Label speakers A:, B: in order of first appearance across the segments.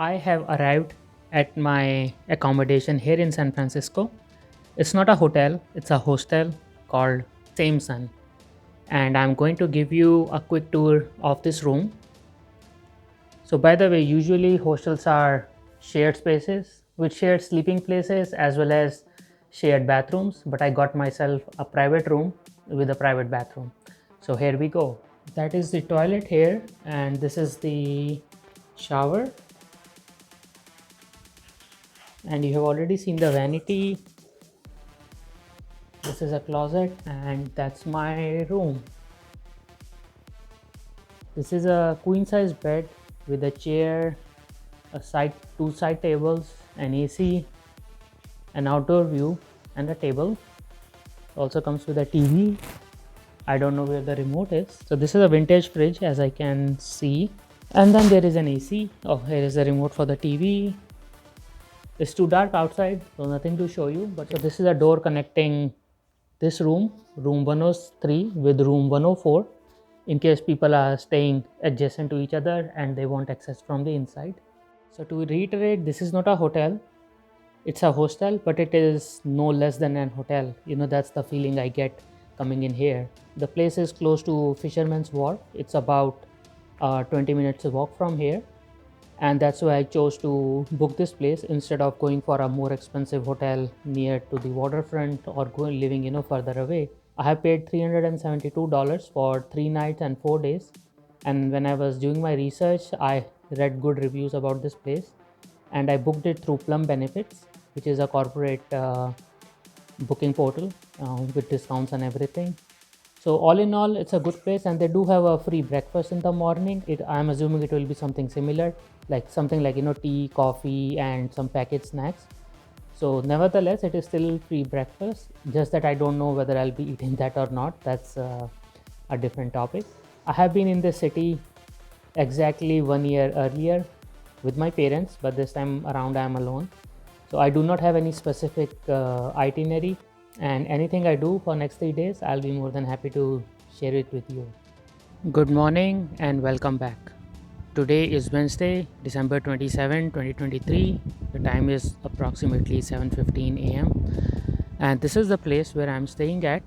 A: I have arrived at my accommodation here in San Francisco. It's not a hotel, it's a hostel called Samesun. And I'm going to give you a quick tour of this room. So, by the way, usually hostels are shared spaces with shared sleeping places as well as shared bathrooms, but I got myself a private room with a private bathroom. So, here we go. That is the toilet here, and this is the shower. And you have already seen the vanity. This is a closet, and that's my room. This is a queen size bed with a chair, two side tables, an AC, an outdoor view, and a table. Also comes with a TV. I don't know where the remote is. So this is a vintage fridge, as I can see. And then there is an AC. Oh, here is the remote for the TV. It's too dark outside, so nothing to show you. But so this is a door connecting this room 103 with room 104, in case people are staying adjacent to each other and they want access from the inside. So to reiterate, this is not a hotel, it's a hostel, but it is no less than an hotel. That's the feeling I get coming in here. The place is close to Fisherman's Wharf. It's about 20 minutes walk from here, and that's why I chose to book this place instead of going for a more expensive hotel near to the waterfront or living further away. I have paid $372 for 3 nights and 4 days, and when I was doing my research, I read good reviews about this place, and I booked it through Plum Benefits, which is a corporate booking portal with discounts and everything. So all in all, it's a good place, and they do have a free breakfast in the morning. I'm assuming it will be something similar, like something like tea, coffee, and some packaged snacks. So nevertheless, it is still free breakfast. Just that I don't know whether I'll be eating that or not. That's a different topic. I have been in this city exactly 1 year earlier with my parents, but this time around I am alone. So I do not have any specific itinerary, and anything I do for next 3 days, I'll be more than happy to share it with you. Good morning and welcome back. Today is Wednesday, December 27, 2023. The time is approximately 7:15 a.m. and this is the place where I'm staying at,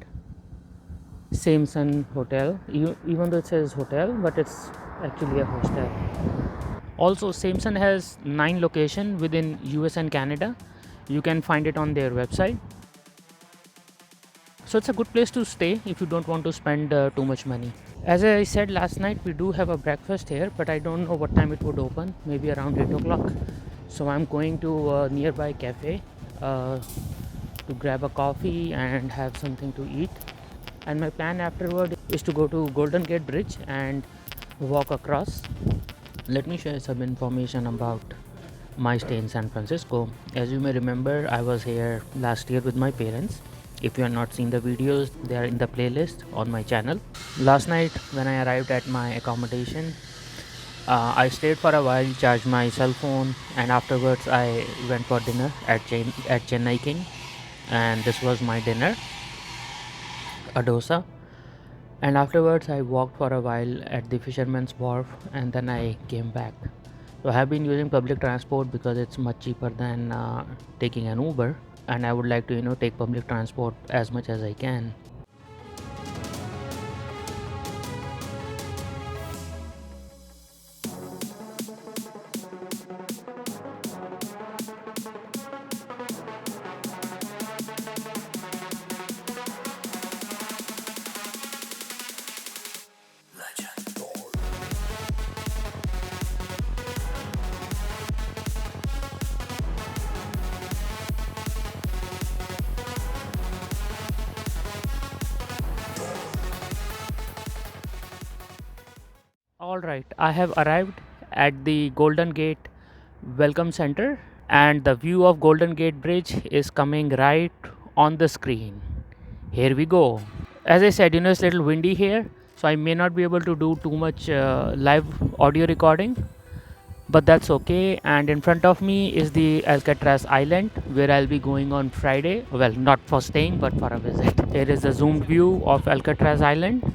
A: Samesun Hotel. Even though it says hotel, but it's actually a hostel. Also, Samesun has 9 locations within US and Canada. You can find it on their website. So it's a good place to stay if you don't want to spend too much money. As I said last night, we do have a breakfast here, but I don't know what time it would open, maybe around 8 o'clock. So I'm going to a nearby cafe to grab a coffee and have something to eat. And my plan afterward is to go to Golden Gate Bridge and walk across. Let me share some information about my stay in San Francisco. As you may remember, I was here last year with my parents. If you have not seen the videos, they are in the playlist on my channel. Last night when I arrived at my accommodation, I stayed for a while, charged my cell phone, and afterwards I went for dinner at Chennai King, and this was my dinner, a dosa. And afterwards I walked for a while at the Fisherman's Wharf, and then I came back. So I have been using public transport because it's much cheaper than taking an Uber, and I would like to take public transport as much as I can. Alright, I have arrived at the Golden Gate Welcome Center, and the view of Golden Gate Bridge is coming right on the screen. Here we go. As I said, it's a little windy here, so I may not be able to do too much live audio recording, but that's okay. And in front of me is the Alcatraz Island, where I'll be going on Friday. Well, not for staying, but for a visit. Here is a zoomed view of Alcatraz Island.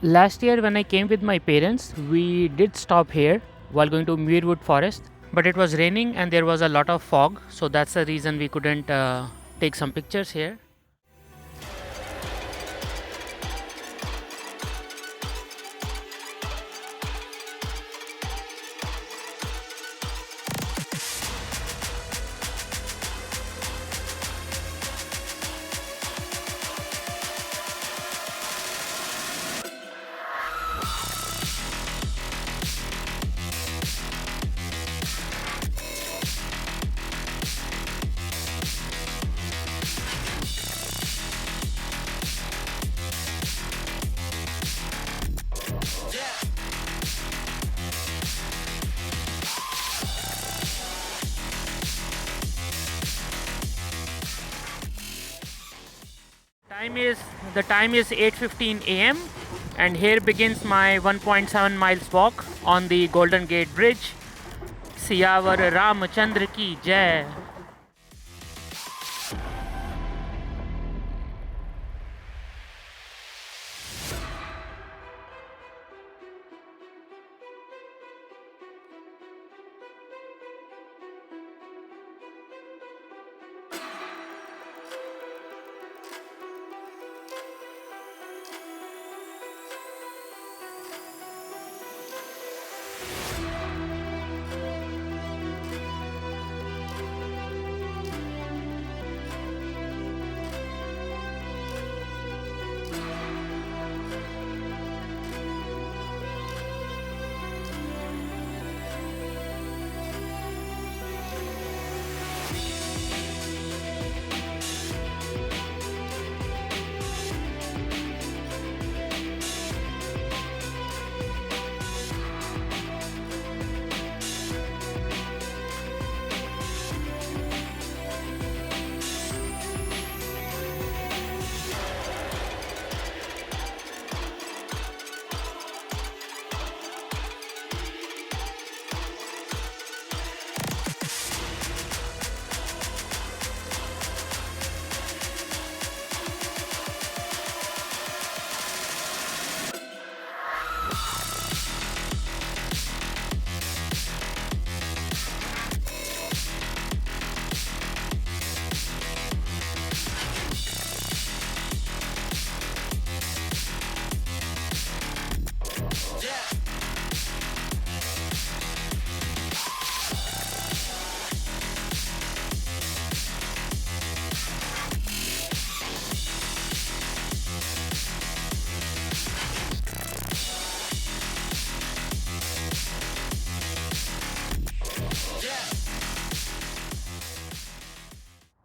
A: Last year when I came with my parents, we did stop here while going to Muirwood Forest, but it was raining and there was a lot of fog, so that's the reason we couldn't take some pictures here. The time is 8:15 a.m. and here begins my 1.7 miles walk on the Golden Gate Bridge. Siyavar Ramchandra ki jai.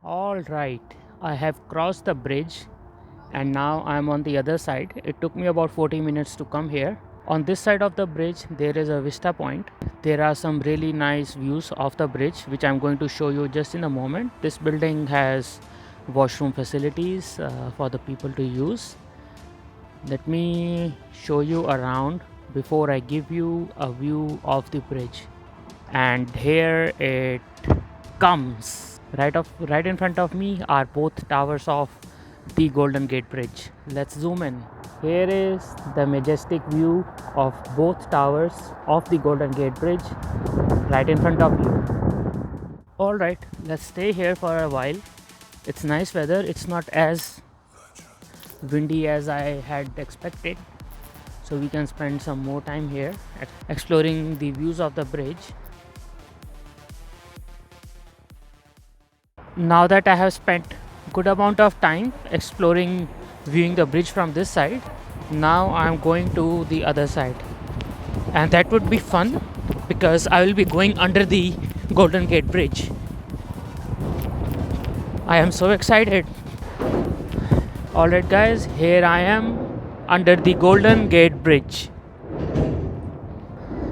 A: Alright, I have crossed the bridge and now I'm on the other side. It took me about 40 minutes to come here. On this side of the bridge there is a vista point. There are some really nice views of the bridge which I'm going to show you just in a moment. This building has washroom facilities for the people to use. Let me show you around before I give you a view of the bridge. And here it comes. Right in front of me are both towers of the Golden Gate Bridge. Let's zoom in. Here is the majestic view of both towers of the Golden Gate Bridge right in front of you. Alright, let's stay here for a while. It's nice weather. It's not as windy as I had expected, so we can spend some more time here exploring the views of the bridge. Now that I have spent good amount of time exploring viewing the bridge from this side, now I'm going to the other side, and that would be fun because I will be going under the Golden Gate Bridge. I am so excited. Alright guys, here I am under the Golden Gate Bridge.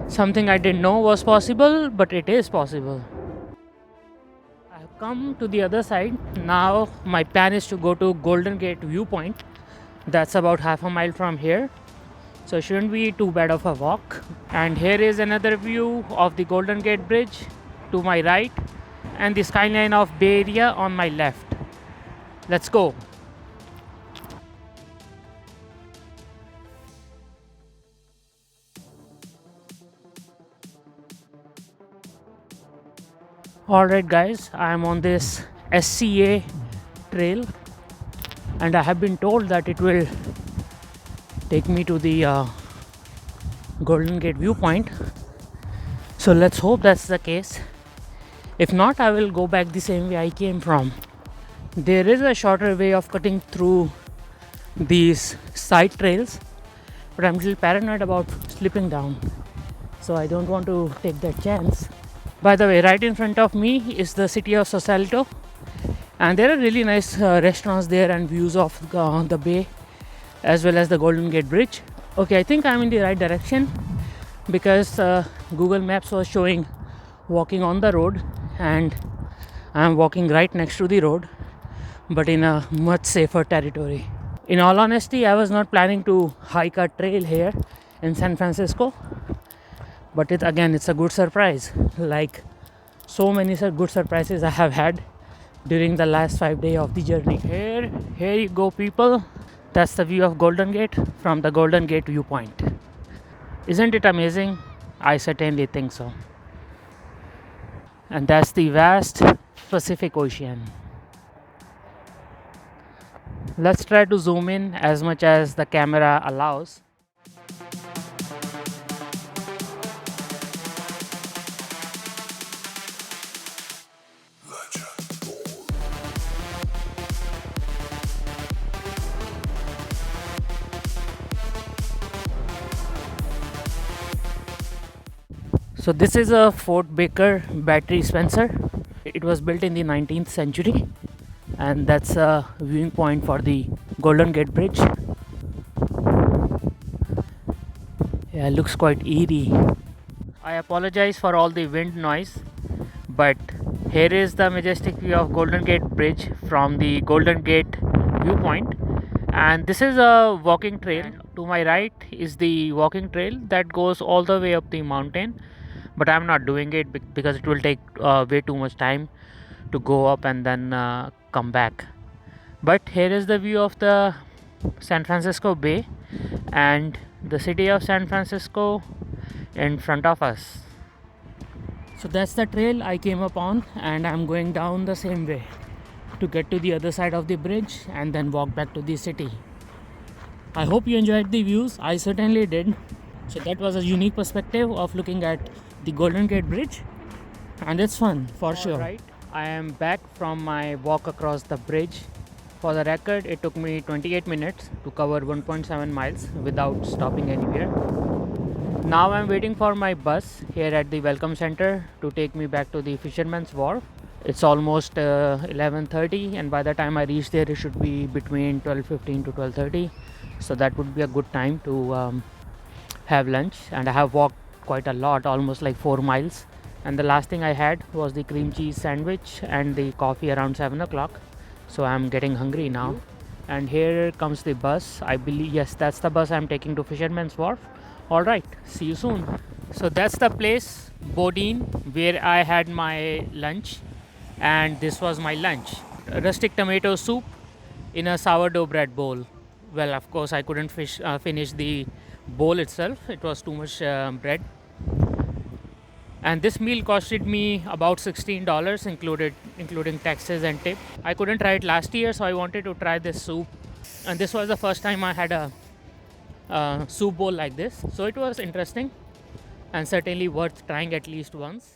A: Something I didn't know was possible, but it is possible. I have come to the other side. Now my plan is to go to Golden Gate viewpoint. That's about half a mile from here, so it shouldn't be too bad of a walk. And here is another view of the Golden Gate Bridge to my right and the skyline of Bay Area on my left. Let's go. Alright guys, I am on this SCA trail and I have been told that it will take me to the Golden Gate viewpoint. So let's hope that's the case. If not, I will go back the same way I came from. There is a shorter way of cutting through these side trails, but I'm a little paranoid about slipping down, so I don't want to take that chance. By the way, right in front of me is the city of Sausalito, and there are really nice restaurants there and views of the bay as well as the Golden Gate Bridge. Okay, I think I'm in the right direction because Google Maps was showing walking on the road, and I'm walking right next to the road, but in a much safer territory. In all honesty, I was not planning to hike a trail here in San Francisco, but it's a good surprise, like so many good surprises I have had during the last 5 days of the journey. Here you go, people. That's the view of Golden Gate from the Golden Gate viewpoint. Isn't it amazing? I certainly think so. And that's the vast Pacific Ocean. Let's try to zoom in as much as the camera allows. So this is a Fort Baker battery dispenser. It was built in the 19th century, and that's a viewing point for the Golden Gate Bridge. Yeah, it looks quite eerie. I apologize for all the wind noise, but here is the majestic view of Golden Gate Bridge from the Golden Gate viewpoint, and this is a walking trail. To my right is the walking trail that goes all the way up the mountain, but I'm not doing it because it will take way too much time to go up and then come back. But here is the view of the San Francisco Bay and the city of San Francisco in front of us. So that's the trail I came up on, and I'm going down the same way to get to the other side of the bridge and then walk back to the city. I hope you enjoyed the views. I certainly did. So that was a unique perspective of looking at the Golden Gate Bridge, and it's fun for sure. Right, I am back from my walk across the bridge. For the record, it took me 28 minutes to cover 1.7 miles without stopping anywhere. Now I'm waiting for my bus here at the Welcome Center to take me back to the Fisherman's Wharf. It's almost 11:30, and by the time I reach there, it should be between 12:15 to 12:30. So that would be a good time to have lunch. And I have walked quite a lot, almost like 4 miles. And the last thing I had was the cream cheese sandwich and the coffee around 7 o'clock. So I'm getting hungry now. And here comes the bus. I believe, yes, that's the bus I'm taking to Fisherman's Wharf. Alright, see you soon. So that's the place, Bodine, where I had my lunch. And this was my lunch. Rustic tomato soup in a sourdough bread bowl. Well, of course, I couldn't finish the bowl itself. It was too much bread. And this meal costed me about $16, including taxes and tip. I couldn't try it last year, so I wanted to try this soup. And this was the first time I had a soup bowl like this. So it was interesting and certainly worth trying at least once.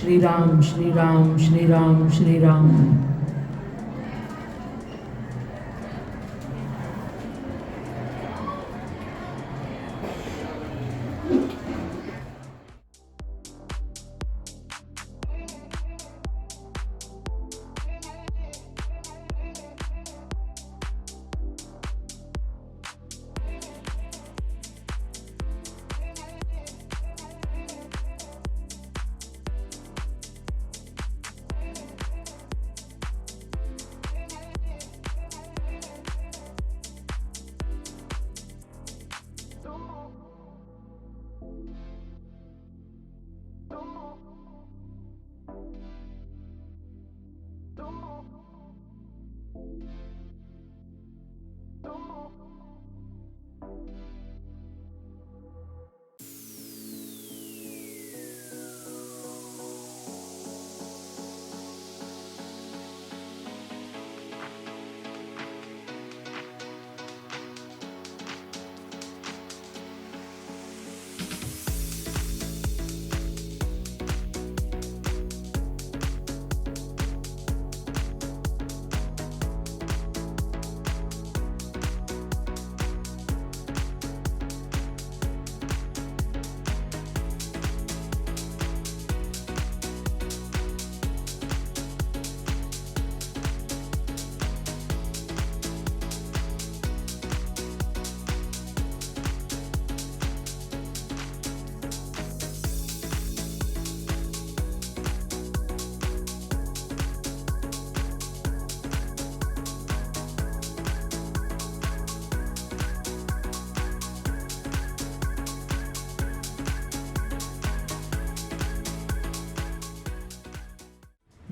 A: Shri Ram, Shri Ram, Shri Ram, Shri Ram.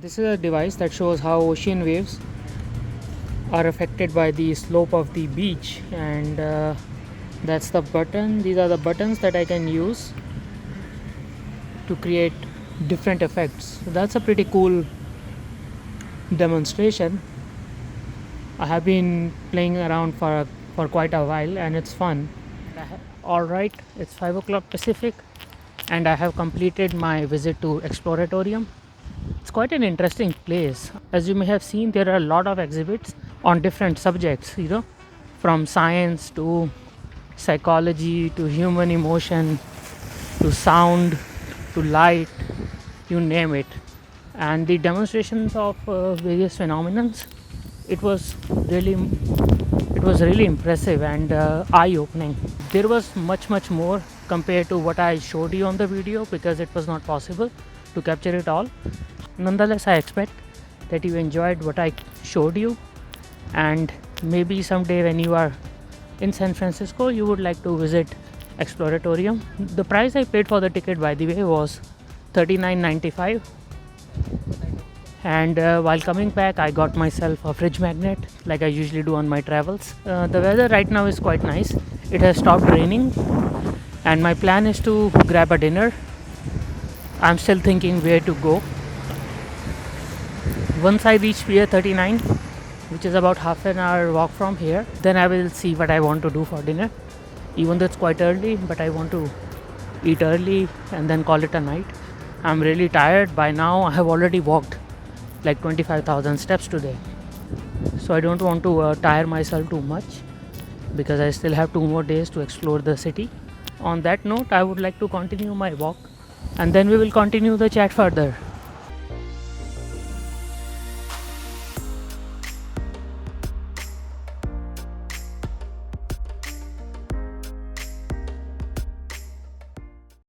A: This is a device that shows how ocean waves are affected by the slope of the beach, and that's the button. These are the buttons that I can use to create different effects. So that's a pretty cool demonstration. I have been playing around for quite a while and it's fun. Alright, it's 5 o'clock Pacific and I have completed my visit to Exploratorium. It's quite an interesting place. As you may have seen, there are a lot of exhibits on different subjects, from science to psychology to human emotion to sound to light, you name it. And the demonstrations of various phenomena, it was really impressive and eye-opening. There was much more compared to what I showed you on the video because it was not possible to capture it all. Nonetheless, I expect that you enjoyed what I showed you, and maybe someday when you are in San Francisco you would like to visit Exploratorium. The price I paid for the ticket, by the way, was $39.95, and while coming back I got myself a fridge magnet like I usually do on my travels. The weather right now is quite nice. It has stopped raining and my plan is to grab a dinner. I'm still thinking where to go. Once I reach Pier 39, which is about half an hour walk from here, then I will see what I want to do for dinner. Even though it's quite early, but I want to eat early and then call it a night. I'm really tired. By now I have already walked like 25,000 steps today, so I don't want to tire myself too much because I still have 2 more days to explore the city. On that note, I would like to continue my walk and then we will continue the chat further.